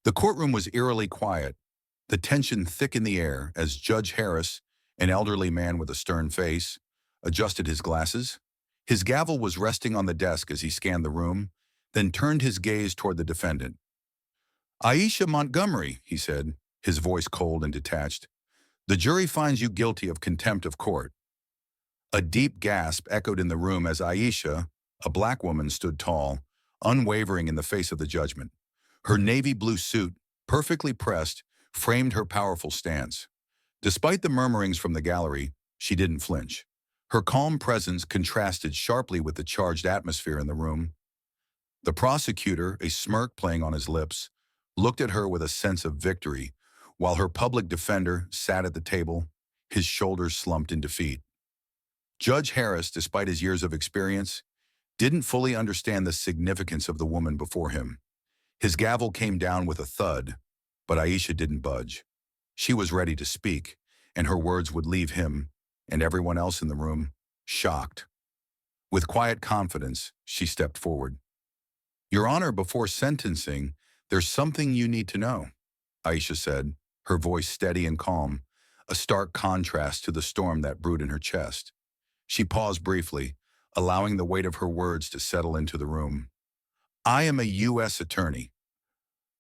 The courtroom was eerily quiet, the tension thick in the air as Judge Harris, an elderly man with a stern face, adjusted his glasses. His gavel was resting on the desk as he scanned the room, then turned his gaze toward the defendant. "Aisha Montgomery," he said, his voice cold and detached. "The jury finds you guilty of contempt of court." A deep gasp echoed in the room as Aisha, a black woman, stood tall, unwavering in the face of the judgment. Her navy blue suit, perfectly pressed, framed her powerful stance. Despite the murmurings from the gallery, she didn't flinch. Her calm presence contrasted sharply with the charged atmosphere in the room. The prosecutor, a smirk playing on his lips, looked at her with a sense of victory, while her public defender sat at the table, his shoulders slumped in defeat. Judge Harris, despite his years of experience, didn't fully understand the significance of the woman before him. His gavel came down with a thud, but Aisha didn't budge. She was ready to speak, and her words would leave him, and everyone else in the room, shocked. With quiet confidence, she stepped forward. "Your Honor, before sentencing, there's something you need to know," Aisha said, her voice steady and calm, a stark contrast to the storm that brewed in her chest. She paused briefly, allowing the weight of her words to settle into the room. "I am a U.S. attorney."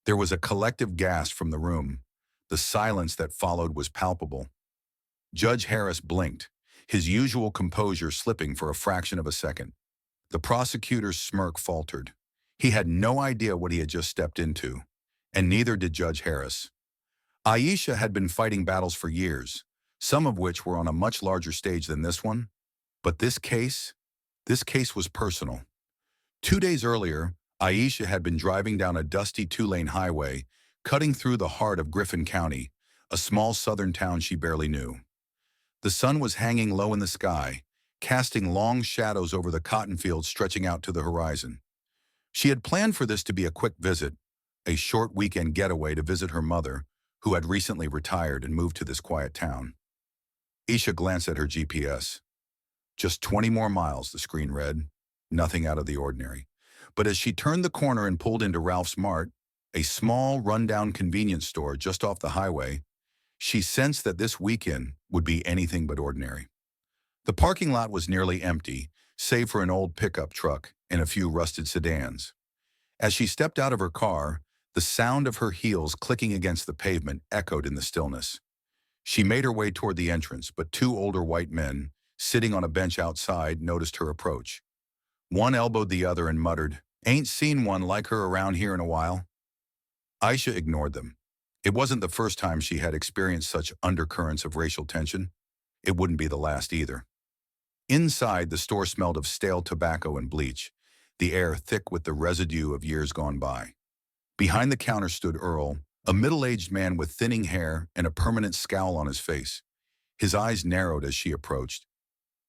There was a collective gasp from the room. The silence that followed was palpable. Judge Harris blinked, his usual composure slipping for a fraction of a second. The prosecutor's smirk faltered. He had no idea what he had just stepped into, and neither did Judge Harris. Aisha had been fighting battles for years, some of which were on a much larger stage than this one. But this case was personal. 2 days earlier, Aisha had been driving down a dusty two-lane highway, cutting through the heart of Griffin County, a small southern town she barely knew. The sun was hanging low in the sky, casting long shadows over the cotton fields stretching out to the horizon. She had planned for this to be a quick visit, a short weekend getaway to visit her mother, who had recently retired and moved to this quiet town. Aisha glanced at her GPS. Just 20 more miles, the screen read. Nothing out of the ordinary. But as she turned the corner and pulled into Ralph's Mart, a small, rundown convenience store just off the highway, she sensed that this weekend would be anything but ordinary. The parking lot was nearly empty, save for an old pickup truck and a few rusted sedans. As she stepped out of her car, the sound of her heels clicking against the pavement echoed in the stillness. She made her way toward the entrance, but 2 older white men, sitting on a bench outside, noticed her approach. One elbowed the other and muttered, "Ain't seen one like her around here in a while." Aisha ignored them. It wasn't the first time she had experienced such undercurrents of racial tension. It wouldn't be the last either. Inside, the store smelled of stale tobacco and bleach, the air thick with the residue of years gone by. Behind the counter stood Earl, a middle-aged man with thinning hair and a permanent scowl on his face. His eyes narrowed as she approached.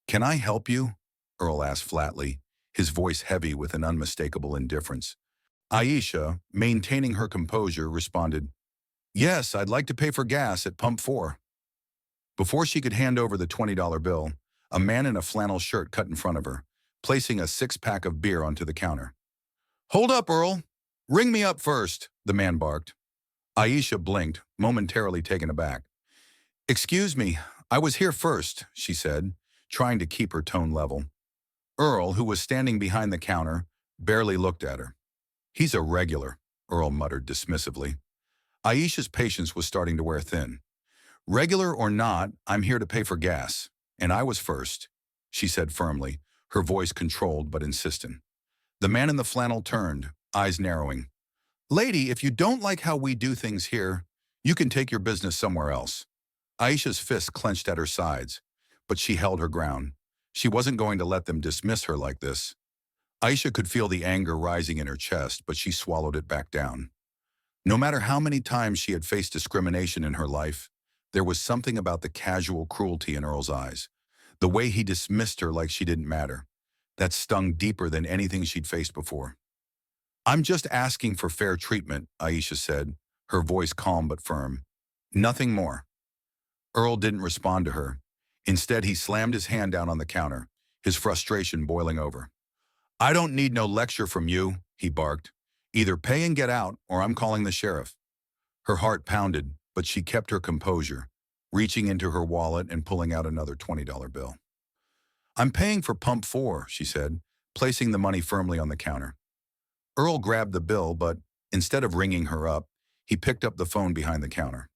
"Can I help you?" Earl asked flatly, his voice heavy with an unmistakable indifference. Aisha, maintaining her composure, responded, "Yes, I'd like to pay for gas at Pump 4. Before she could hand over the $20 bill, a man in a flannel shirt cut in front of her, placing a 6-pack of beer onto the counter. "Hold up, Earl. Ring me up first," the man barked. Aisha blinked, momentarily taken aback. "Excuse me, I was here first," she said, trying to keep her tone level. Earl, who was standing behind the counter, barely looked at her. "He's a regular," Earl muttered dismissively. Aisha's patience was starting to wear thin. "Regular or not, I'm here to pay for gas, and I was first," she said firmly, her voice controlled but insistent. The man in the flannel turned, eyes narrowing. "Lady, if you don't like how we do things here, you can take your business somewhere else." Aisha's fists clenched at her sides, but she held her ground. She wasn't going to let them dismiss her like this. Aisha could feel the anger rising in her chest, but she swallowed it back down. No matter how many times she had faced discrimination in her life, there was something about the casual cruelty in Earl's eyes, the way he dismissed her like she didn't matter, that stung deeper than anything she'd faced before. "I'm just asking for fair treatment," Aisha said, her voice calm but firm. "Nothing more." Earl didn't respond to her. Instead, he slammed his hand down on the counter, his frustration boiling over. "I don't need no lecture from you," he barked. "Either pay and get out, or I'm calling the sheriff." Her heart pounded, but she kept her composure, reaching into her wallet and pulling out another $20 bill. "I'm paying for pump 4, she said, placing the money firmly on the counter. Earl grabbed the bill, but instead of ringing her up, he picked up the phone behind the counter.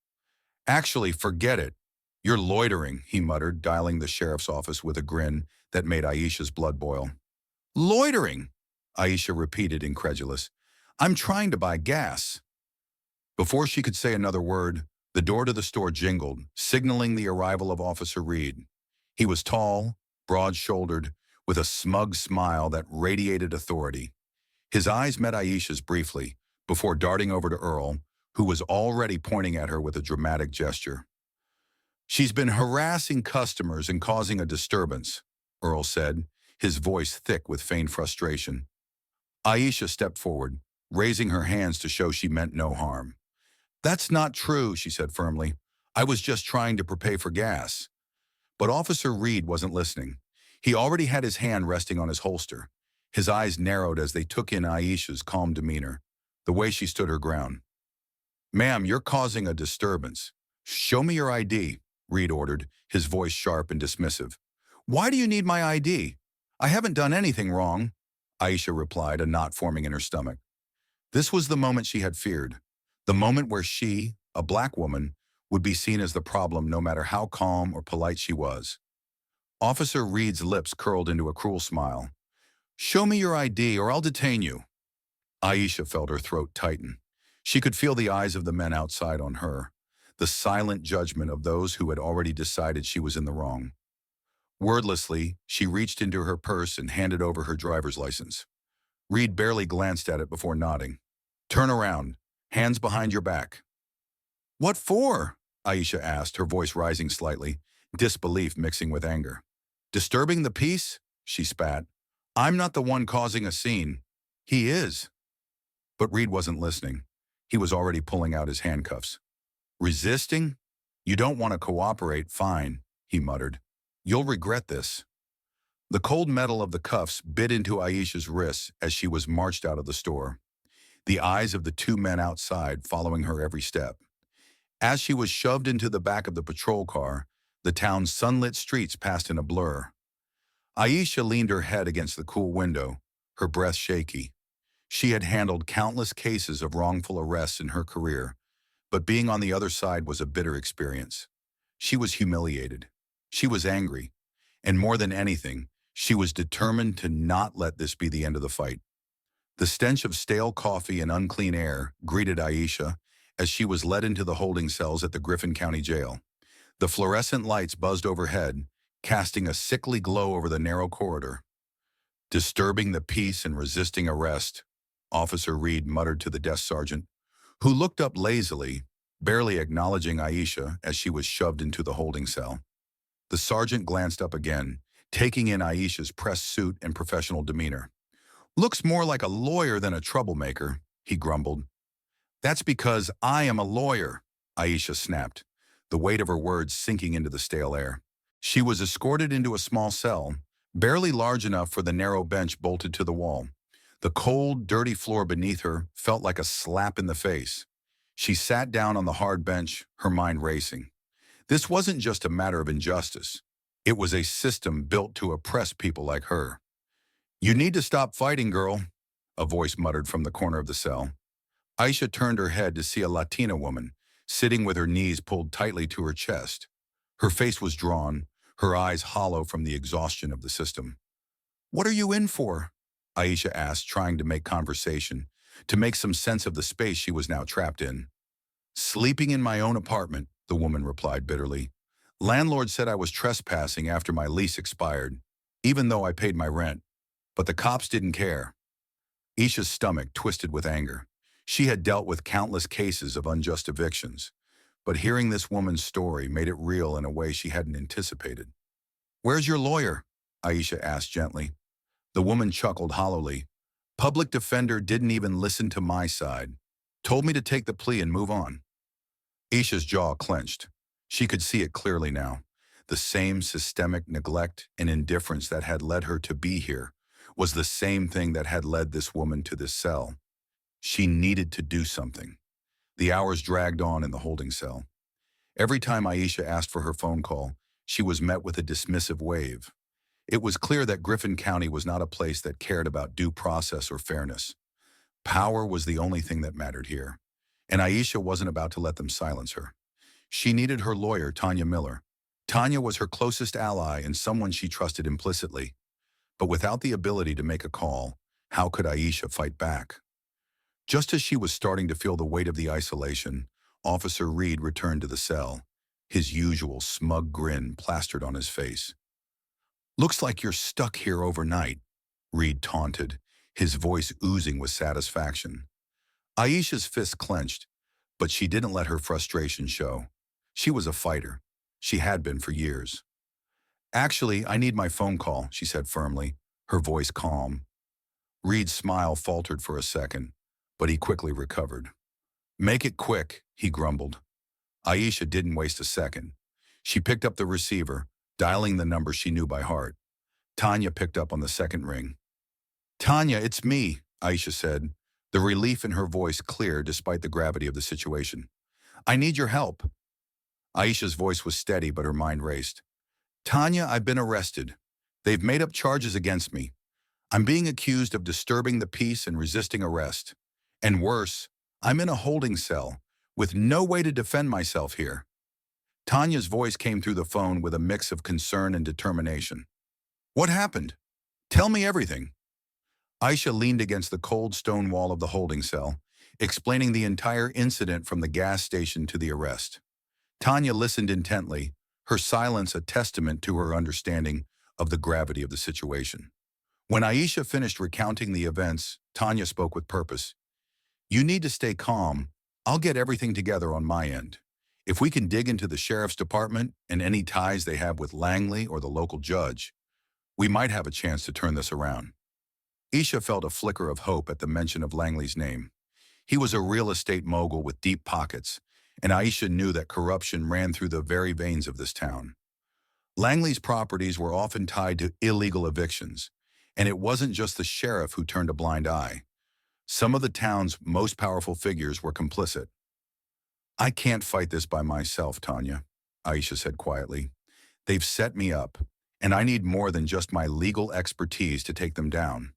"Actually, forget it. You're loitering," he muttered, dialing the sheriff's office with a grin that made Aisha's blood boil. "Loitering?" Aisha repeated, incredulous. "I'm trying to buy gas." Before she could say another word, the door to the store jingled, signaling the arrival of Officer Reed. He was tall, broad-shouldered, with a smug smile that radiated authority. His eyes met Aisha's briefly, before darting over to Earl, who was already pointing at her with a dramatic gesture. "She's been harassing customers and causing a disturbance," Earl said, his voice thick with feigned frustration. Aisha stepped forward, raising her hands to show she meant no harm. "That's not true," she said firmly. "I was just trying to prepay for gas." But Officer Reed wasn't listening. He already had his hand resting on his holster. His eyes narrowed as they took in Aisha's calm demeanor, the way she stood her ground. "Ma'am, you're causing a disturbance. Show me your ID," Reed ordered, his voice sharp and dismissive. "Why do you need my ID? I haven't done anything wrong," Aisha replied, a knot forming in her stomach. This was the moment she had feared, the moment where she, a black woman, would be seen as the problem no matter how calm or polite she was. Officer Reed's lips curled into a cruel smile. "Show me your ID or I'll detain you." Aisha felt her throat tighten. She could feel the eyes of the men outside on her, the silent judgment of those who had already decided she was in the wrong. Wordlessly, she reached into her purse and handed over her driver's license. Reed barely glanced at it before nodding. "Turn around. Hands behind your back." "What for?" Aisha asked, her voice rising slightly, disbelief mixing with anger. "Disturbing the peace?" she spat. "I'm not the one causing a scene. He is." But Reed wasn't listening. He was already pulling out his handcuffs. "Resisting? You don't want to cooperate, fine," he muttered. "You'll regret this." The cold metal of the cuffs bit into Aisha's wrists as she was marched out of the store, the eyes of the two men outside following her every step. As she was shoved into the back of the patrol car, the town's sunlit streets passed in a blur. Aisha leaned her head against the cool window, her breath shaky. She had handled countless cases of wrongful arrests in her career, but being on the other side was a bitter experience. She was humiliated. She was angry. And more than anything, she was determined to not let this be the end of the fight. The stench of stale coffee and unclean air greeted Aisha as she was led into the holding cells at the Griffin County Jail. The fluorescent lights buzzed overhead, casting a sickly glow over the narrow corridor. "Disturbing the peace and resisting arrest," Officer Reed muttered to the desk sergeant, who looked up lazily, barely acknowledging Aisha as she was shoved into the holding cell. The sergeant glanced up again, taking in Aisha's pressed suit and professional demeanor. "Looks more like a lawyer than a troublemaker," he grumbled. "That's because I am a lawyer," Aisha snapped, the weight of her words sinking into the stale air. She was escorted into a small cell, barely large enough for the narrow bench bolted to the wall. The cold, dirty floor beneath her felt like a slap in the face. She sat down on the hard bench, her mind racing. This wasn't just a matter of injustice. It was a system built to oppress people like her. "You need to stop fighting, girl," a voice muttered from the corner of the cell. Aisha turned her head to see a Latina woman, sitting with her knees pulled tightly to her chest. Her face was drawn, her eyes hollow from the exhaustion of the system. "What are you in for?" Aisha asked, trying to make conversation, to make some sense of the space she was now trapped in. "Sleeping in my own apartment," the woman replied bitterly. "Landlord said I was trespassing after my lease expired, even though I paid my rent. But the cops didn't care." Aisha's stomach twisted with anger. She had dealt with countless cases of unjust evictions, but hearing this woman's story made it real in a way she hadn't anticipated. "Where's your lawyer?" Aisha asked gently. The woman chuckled hollowly. "Public defender didn't even listen to my side. Told me to take the plea and move on." Aisha's jaw clenched. She could see it clearly now. The same systemic neglect and indifference that had led her to be here was the same thing that had led this woman to this cell. She needed to do something. The hours dragged on in the holding cell. Every time Aisha asked for her phone call, she was met with a dismissive wave. It was clear that Griffin County was not a place that cared about due process or fairness. Power was the only thing that mattered here, and Aisha wasn't about to let them silence her. She needed her lawyer, Tanya Miller. Tanya was her closest ally and someone she trusted implicitly. But without the ability to make a call, how could Aisha fight back? Just as she was starting to feel the weight of the isolation, Officer Reed returned to the cell, his usual smug grin plastered on his face. "Looks like you're stuck here overnight," Reed taunted, his voice oozing with satisfaction. Aisha's fist clenched, but she didn't let her frustration show. She was a fighter. She had been for years. "Actually, I need my phone call," she said firmly, her voice calm. Reed's smile faltered for a second, but he quickly recovered. "Make it quick," he grumbled. Aisha didn't waste a second. She picked up the receiver, dialing the number she knew by heart. Tanya picked up on the second ring. "Tanya, it's me," Aisha said, the relief in her voice clear despite the gravity of the situation. "I need your help." Aisha's voice was steady, but her mind raced. "Tanya, I've been arrested. They've made up charges against me. I'm being accused of disturbing the peace and resisting arrest. And worse, I'm in a holding cell, with no way to defend myself here." Tanya's voice came through the phone with a mix of concern and determination. "What happened? Tell me everything." Aisha leaned against the cold stone wall of the holding cell, explaining the entire incident from the gas station to the arrest. Tanya listened intently, her silence a testament to her understanding of the gravity of the situation. When Aisha finished recounting the events, Tanya spoke with purpose. "You need to stay calm. I'll get everything together on my end. If we can dig into the sheriff's department and any ties they have with Langley or the local judge, we might have a chance to turn this around." Aisha felt a flicker of hope at the mention of Langley's name. He was a real estate mogul with deep pockets, and Aisha knew that corruption ran through the very veins of this town. Langley's properties were often tied to illegal evictions, and it wasn't just the sheriff who turned a blind eye. Some of the town's most powerful figures were complicit. "I can't fight this by myself, Tanya," Aisha said quietly. "They've set me up, and I need more than just my legal expertise to take them down.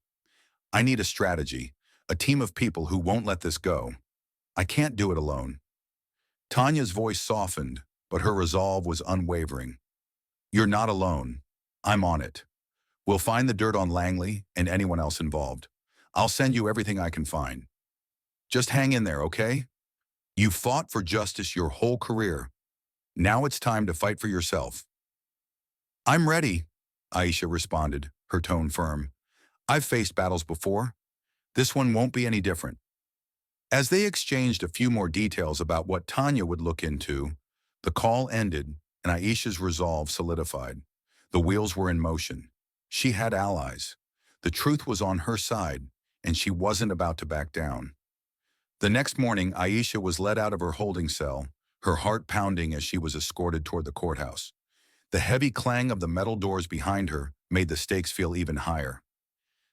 I need a strategy, a team of people who won't let this go. I can't do it alone." Tanya's voice softened, but her resolve was unwavering. "You're not alone. I'm on it. We'll find the dirt on Langley and anyone else involved. I'll send you everything I can find. Just hang in there, okay? You fought for justice your whole career. Now it's time to fight for yourself." "I'm ready," Aisha responded, her tone firm. "I've faced battles before. This one won't be any different." As they exchanged a few more details about what Tanya would look into, the call ended and Aisha's resolve solidified. The wheels were in motion. She had allies. The truth was on her side, and she wasn't about to back down. The next morning, Aisha was led out of her holding cell, her heart pounding as she was escorted toward the courthouse. The heavy clang of the metal doors behind her made the stakes feel even higher.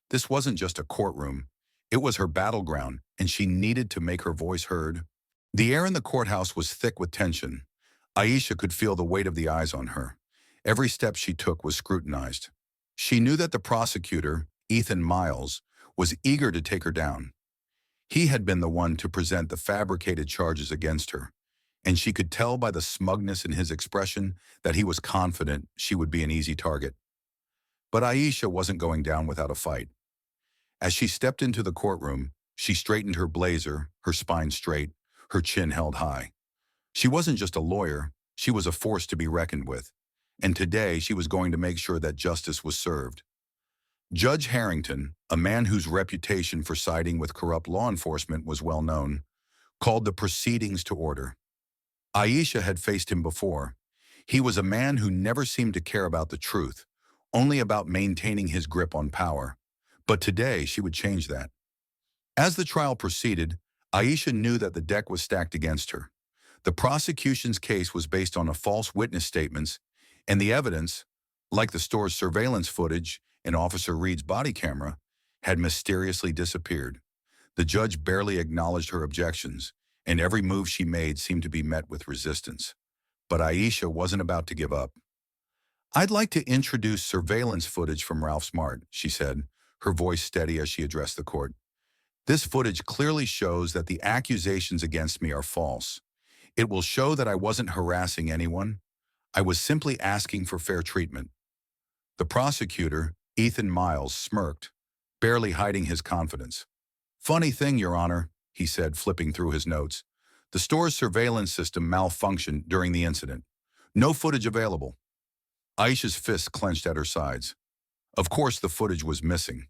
This wasn't just a courtroom. It was her battleground, and she needed to make her voice heard. The air in the courthouse was thick with tension. Aisha could feel the weight of the eyes on her. Every step she took was scrutinized. She knew that the prosecutor, Ethan Miles, was eager to take her down. He had been the one to present the fabricated charges against her, and she could tell by the smugness in his expression that he was confident she would be an easy target. But Aisha wasn't going down without a fight. As she stepped into the courtroom, she straightened her blazer, her spine straight, her chin held high. She wasn't just a lawyer, she was a force to be reckoned with. And today she was going to make sure that justice was served. Judge Harrington, a man whose reputation for siding with corrupt law enforcement was well known, called the proceedings to order. Aisha had faced him before. He was a man who never seemed to care about the truth, only about maintaining his grip on power. But today she would change that. As the trial proceeded, Aisha knew that the deck was stacked against her. The prosecution's case was based on false witness statements, and the evidence, like the store's surveillance footage and Officer Reed's body camera, had mysteriously disappeared. The judge barely acknowledged her objections, and every move she made seemed to be met with resistance. But Aisha wasn't about to give up. "I'd like to introduce surveillance footage from Ralph Smart," she said, her voice steady as she addressed the court. "This footage clearly shows that the accusations against me are false. It will show that I wasn't harassing anyone. I was simply asking for fair treatment." The prosecutor, Ethan Miles, smirked, barely hiding his confidence. "Funny thing, Your Honor," he said, flipping through his notes. "The store's surveillance system malfunctioned during the incident. No footage available." Aisha's fists clenched at her sides. Of course the footage was missing.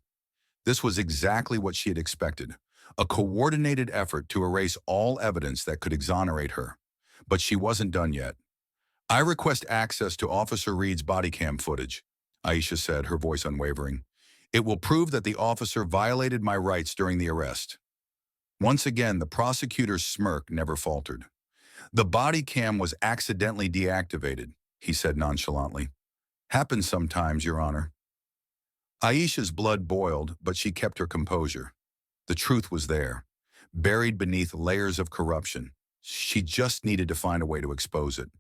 This was exactly what she had expected, a coordinated effort to erase all evidence that could exonerate her. But she wasn't done yet. "I request access to Officer Reed's body cam footage," Aisha said, her voice unwavering. "It will prove that the officer violated my rights during the arrest." Once again, the prosecutor's smirk never faltered. "The body cam was accidentally deactivated," he said nonchalantly. "Happens sometimes, Your Honor." Aisha's blood boiled, but she kept her composure. The truth was there, buried beneath layers of corruption. She just needed to find a way to expose it.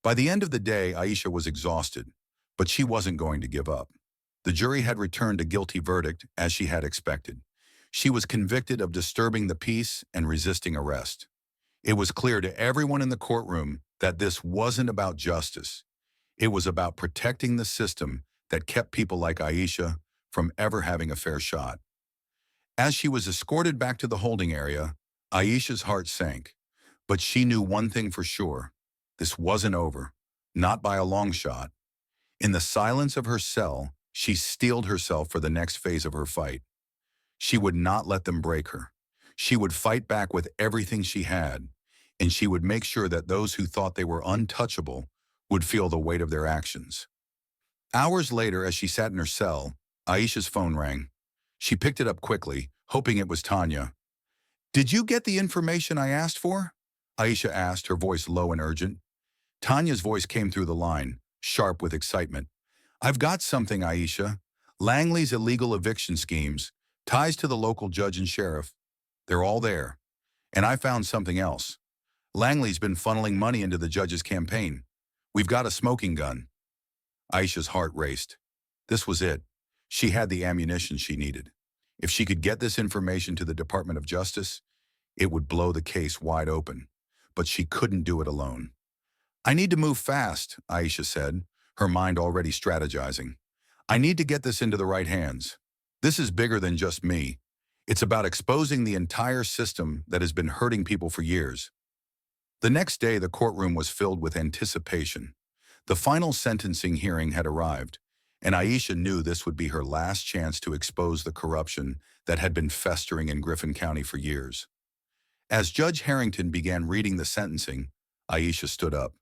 By the end of the day, Aisha was exhausted, but she wasn't going to give up. The jury had returned a guilty verdict, as she had expected. She was convicted of disturbing the peace and resisting arrest. It was clear to everyone in the courtroom that this wasn't about justice. It was about protecting the system that kept people like Aisha from ever having a fair shot. As she was escorted back to the holding area, Aisha's heart sank. But she knew one thing for sure. This wasn't over, not by a long shot. In the silence of her cell, she steeled herself for the next phase of her fight. She would not let them break her. She would fight back with everything she had, and she would make sure that those who thought they were untouchable would feel the weight of their actions. Hours later, as she sat in her cell, Aisha's phone rang. She picked it up quickly, hoping it was Tanya. "Did you get the information I asked for?" Aisha asked, her voice low and urgent. Tanya's voice came through the line, sharp with excitement. "I've got something, Aisha. Langley's illegal eviction schemes, ties to the local judge and sheriff. They're all there. And I found something else. Langley's been funneling money into the judge's campaign. We've got a smoking gun." Aisha's heart raced. This was it. She had the ammunition she needed. If she could get this information to the Department of Justice, it would blow the case wide open. But she couldn't do it alone. "I need to move fast," Aisha said, her mind already strategizing. "I need to get this into the right hands. This is bigger than just me. It's about exposing the entire system that has been hurting people for years." The next day, the courtroom was filled with anticipation. The final sentencing hearing had arrived, and Aisha knew this would be her last chance to expose the corruption that had been festering in Griffin County for years. As Judge Harrington began reading the sentencing, Aisha stood up.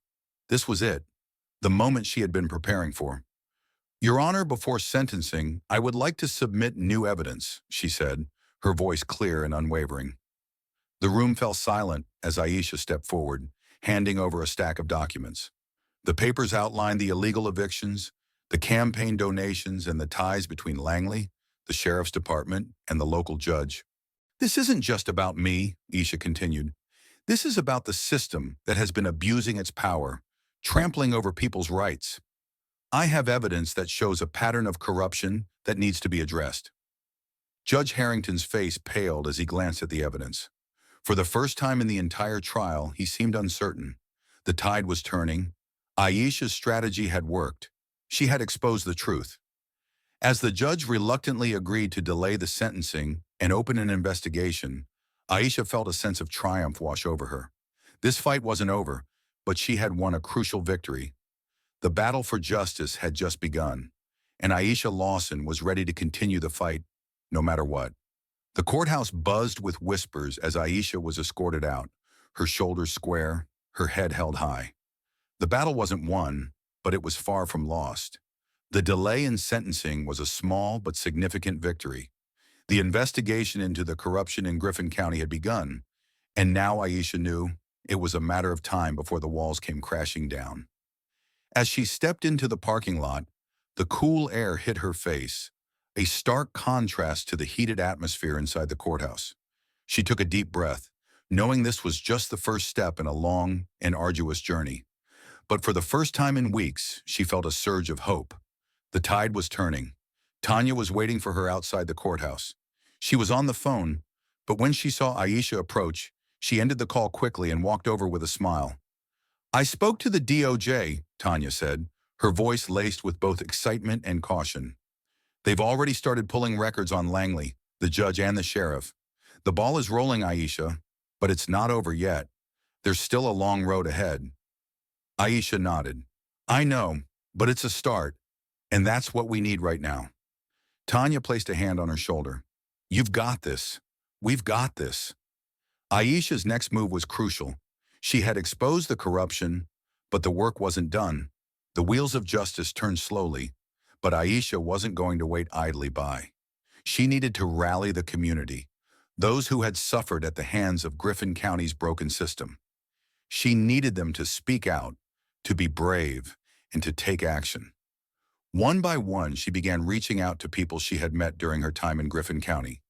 This was it, the moment she had been preparing for. "Your Honor, before sentencing, I would like to submit new evidence," she said, her voice clear and unwavering. The room fell silent as Aisha stepped forward, handing over a stack of documents. The papers outlined the illegal evictions, the campaign donations, and the ties between Langley, the sheriff's department, and the local judge. "This isn't just about me," Aisha continued. "This is about the system that has been abusing its power, trampling over people's rights. I have evidence that shows a pattern of corruption that needs to be addressed." Judge Harrington's face paled as he glanced at the evidence. For the first time in the entire trial, he seemed uncertain. The tide was turning. Aisha's strategy had worked. She had exposed the truth. As the judge reluctantly agreed to delay the sentencing and open an investigation, Aisha felt a sense of triumph wash over her. This fight wasn't over, but she had won a crucial victory. The battle for justice had just begun, and Aisha Lawson was ready to continue the fight, no matter what. The courthouse buzzed with whispers as Aisha was escorted out, her shoulders square, her head held high. The battle wasn't won, but it was far from lost. The delay in sentencing was a small but significant victory. The investigation into the corruption in Griffin County had begun, and now Aisha knew it was a matter of time before the walls came crashing down. As she stepped into the parking lot, the cool air hit her face, a stark contrast to the heated atmosphere inside the courthouse. She took a deep breath, knowing this was just the first step in a long and arduous journey. But for the first time in weeks, she felt a surge of hope. The tide was turning. Tanya was waiting for her outside the courthouse. She was on the phone, but when she saw Aisha approach, she ended the call quickly and walked over with a smile. "I spoke to the DOJ," Tanya said, her voice laced with both excitement and caution. "They've already started pulling records on Langley, the judge and the sheriff. The ball is rolling, Aisha, but it's not over yet. There's still a long road ahead." Aisha nodded. "I know, but it's a start, and that's what we need right now." Tanya placed a hand on her shoulder. "You've got this. We've got this." Aisha's next move was crucial. She had exposed the corruption, but the work wasn't done. The wheels of justice turned slowly, but Aisha wasn't going to wait idly by. She needed to rally the community, those who had suffered at the hands of Griffin County's broken system. She needed them to speak out, to be brave, and to take action. One by one, she began reaching out to people she had met during her time in Griffin County.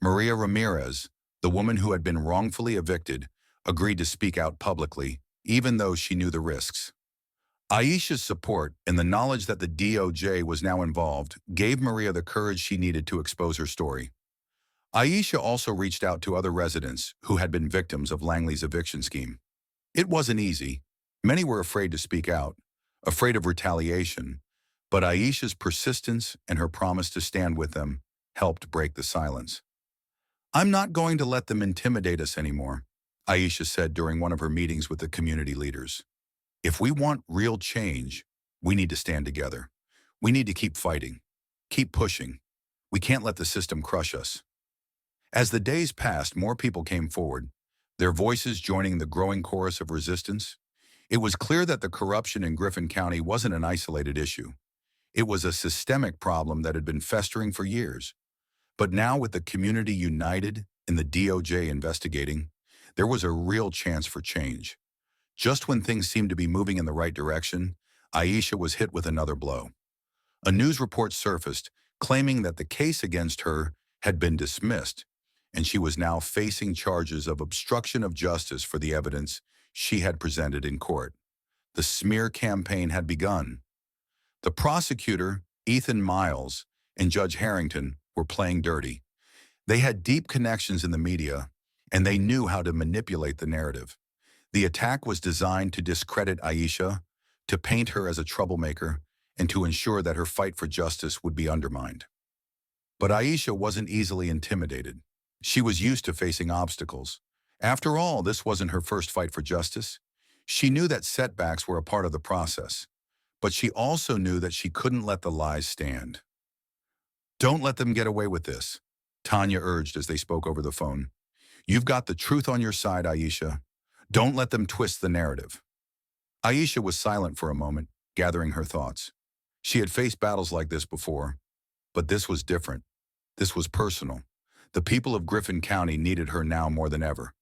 Maria Ramirez, the woman who had been wrongfully evicted, agreed to speak out publicly, even though she knew the risks. Aisha's support and the knowledge that the DOJ was now involved gave Maria the courage she needed to expose her story. Aisha also reached out to other residents who had been victims of Langley's eviction scheme. It wasn't easy. Many were afraid to speak out, afraid of retaliation, but Aisha's persistence and her promise to stand with them helped break the silence. "I'm not going to let them intimidate us anymore," Aisha said during one of her meetings with the community leaders. "If we want real change, we need to stand together. We need to keep fighting, keep pushing. We can't let the system crush us." As the days passed, more people came forward, their voices joining the growing chorus of resistance. It was clear that the corruption in Griffin County wasn't an isolated issue. It was a systemic problem that had been festering for years. But now, with the community united and the DOJ investigating, there was a real chance for change. Just when things seemed to be moving in the right direction, Aisha was hit with another blow. A news report surfaced claiming that the case against her had been dismissed, and she was now facing charges of obstruction of justice for the evidence she had presented in court. The smear campaign had begun. The prosecutor, Ethan Miles, and Judge Harrington were playing dirty. They had deep connections in the media, and they knew how to manipulate the narrative. The attack was designed to discredit Aisha, to paint her as a troublemaker, and to ensure that her fight for justice would be undermined. But Aisha wasn't easily intimidated. She was used to facing obstacles. After all, this wasn't her first fight for justice. She knew that setbacks were a part of the process, but she also knew that she couldn't let the lies stand. "Don't let them get away with this," Tanya urged as they spoke over the phone. "You've got the truth on your side, Aisha. Don't let them twist the narrative." Aisha was silent for a moment, gathering her thoughts. She had faced battles like this before, but this was different. This was personal. The people of Griffin County needed her now more than ever.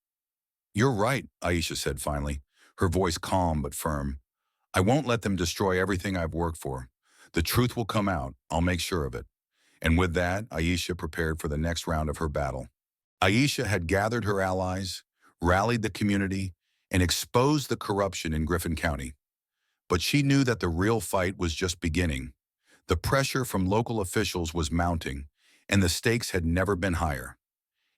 "You're right," Aisha said finally, her voice calm but firm. "I won't let them destroy everything I've worked for. The truth will come out. I'll make sure of it." And with that, Aisha prepared for the next round of her battle. Aisha had gathered her allies, rallied the community, and exposed the corruption in Griffin County. But she knew that the real fight was just beginning. The pressure from local officials was mounting, and the stakes had never been higher.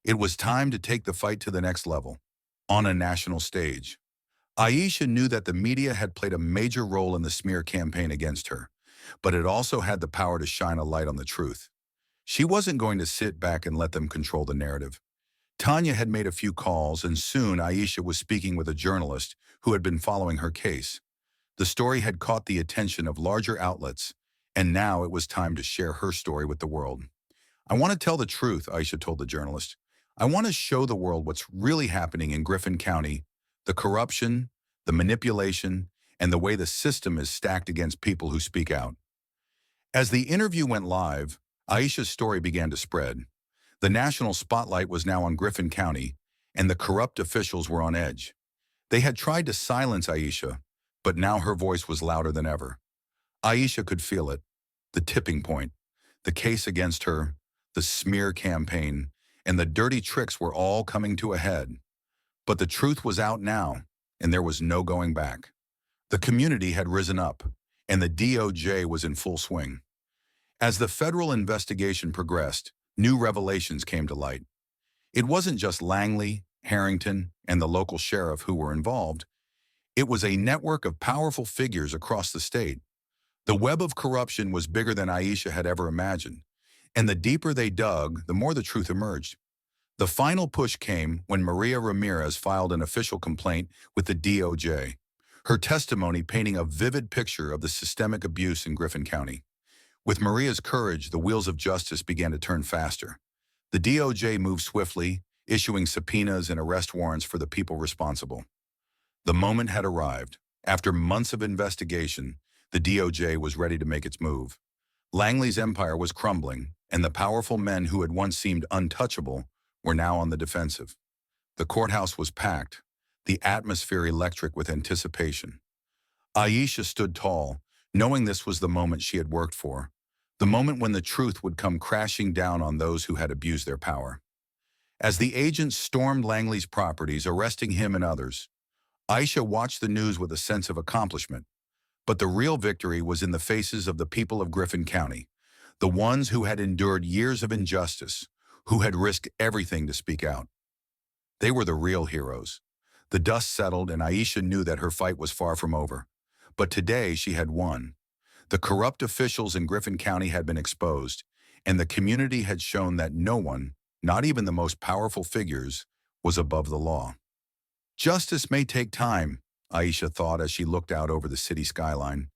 It was time to take the fight to the next level, on a national stage. Aisha knew that the media had played a major role in the smear campaign against her, but it also had the power to shine a light on the truth. She wasn't going to sit back and let them control the narrative. Tanya had made a few calls, and soon Aisha was speaking with a journalist who had been following her case. The story had caught the attention of larger outlets, and now it was time to share her story with the world. "I want to tell the truth," Aisha told the journalist. "I want to show the world what's really happening in Griffin County, the corruption, the manipulation, and the way the system is stacked against people who speak out." As the interview went live, Aisha's story began to spread. The national spotlight was now on Griffin County, and the corrupt officials were on edge. They had tried to silence Aisha, but now her voice was louder than ever. Aisha could feel it, the tipping point, the case against her, the smear campaign, and the dirty tricks were all coming to a head. But the truth was out now, and there was no going back. The community had risen up, and the DOJ was in full swing. As the federal investigation progressed, new revelations came to light. It wasn't just Langley, Harrington, and the local sheriff who were involved. It was a network of powerful figures across the state. The web of corruption was bigger than Aisha had ever imagined, and the deeper they dug, the more the truth emerged. The final push came when Maria Ramirez filed an official complaint with the DOJ, her testimony painting a vivid picture of the systemic abuse in Griffin County. With Maria's courage, the wheels of justice began to turn faster. The DOJ moved swiftly, issuing subpoenas and arrest warrants for the people responsible. The moment had arrived. After months of investigation, the DOJ was ready to make its move. Langley's empire was crumbling, and the powerful men who had once seemed untouchable were now on the defensive. The courthouse was packed, the atmosphere electric with anticipation. Aisha stood tall, knowing this was the moment she had worked for, the moment when the truth would come crashing down on those who had abused their power. As the agents stormed Langley's properties, arresting him and others, Aisha watched the news with a sense of accomplishment. But the real victory was in the faces of the people of Griffin County, the ones who had endured years of injustice, who had risked everything to speak out. They were the real heroes. The dust settled, and Aisha knew that her fight was far from over. But today she had won. The corrupt officials in Griffin County had been exposed, and the community had shown that no one, not even the most powerful figures, was above the law. Justice may take time, Aisha thought as she looked out over the city skyline.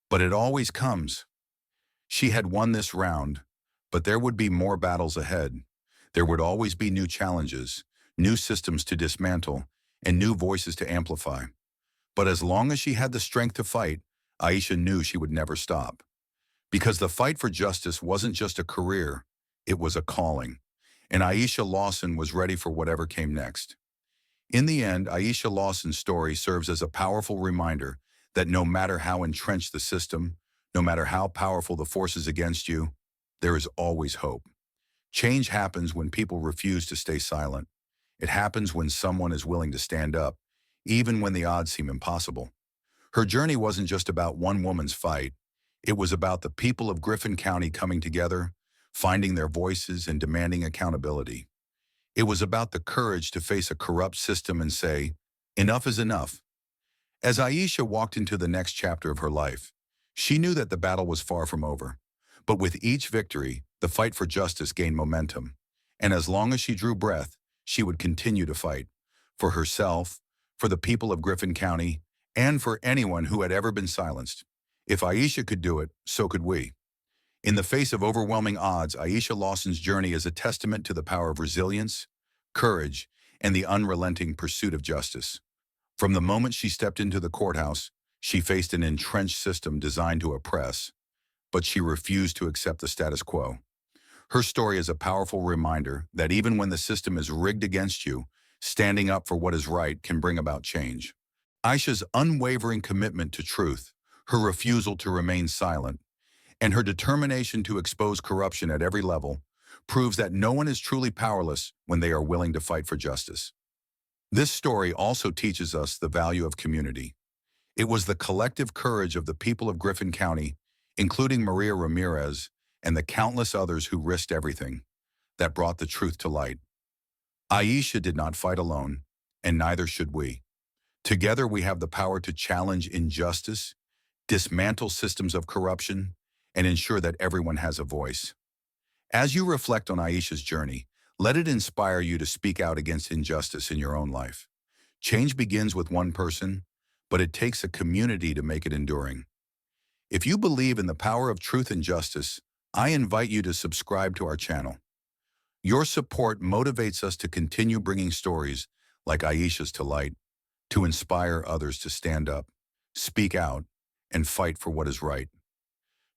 But it always comes. She had won this round, but there would be more battles ahead. There would always be new challenges, new systems to dismantle, and new voices to amplify. But as long as she had the strength to fight, Aisha knew she would never stop. Because the fight for justice wasn't just a career, it was a calling. And Aisha Lawson was ready for whatever came next. In the end, Aisha Lawson's story serves as a powerful reminder that no matter how entrenched the system, no matter how powerful the forces against you, there is always hope. Change happens when people refuse to stay silent. It happens when someone is willing to stand up, even when the odds seem impossible. Her journey wasn't just about one woman's fight. It was about the people of Griffin County coming together, finding their voices, and demanding accountability. It was about the courage to face a corrupt system and say, enough is enough. As Aisha walked into the next chapter of her life, she knew that the battle was far from over. But with each victory, the fight for justice gained momentum. And as long as she drew breath, she would continue to fight. For herself, for the people of Griffin County, and for anyone who had ever been silenced. If Aisha could do it, so could we. In the face of overwhelming odds, Aisha Lawson's journey is a testament to the power of resilience, courage, and the unrelenting pursuit of justice. From the moment she stepped into the courthouse, she faced an entrenched system designed to oppress, but she refused to accept the status quo. Her story is a powerful reminder that even when the system is rigged against you, standing up for what is right can bring about change. Aisha's unwavering commitment to truth, her refusal to remain silent, and her determination to expose corruption at every level proves that no one is truly powerless when they are willing to fight for justice. This story also teaches us the value of community. It was the collective courage of the people of Griffin County, including Maria Ramirez and the countless others who risked everything, that brought the truth to light. Aisha did not fight alone, and neither should we. Together we have the power to challenge injustice, dismantle systems of corruption, and ensure that everyone has a voice. As you reflect on Aisha's journey, let it inspire you to speak out against injustice in your own life. Change begins with one person, but it takes a community to make it enduring. If you believe in the power of truth and justice, I invite you to subscribe to our channel. Your support motivates us to continue bringing stories like Aisha's to light, to inspire others to stand up, speak out, and fight for what is right.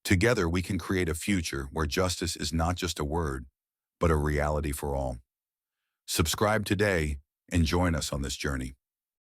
Together, we can create a future where justice is not just a word, but a reality for all. Subscribe today and join us on this journey.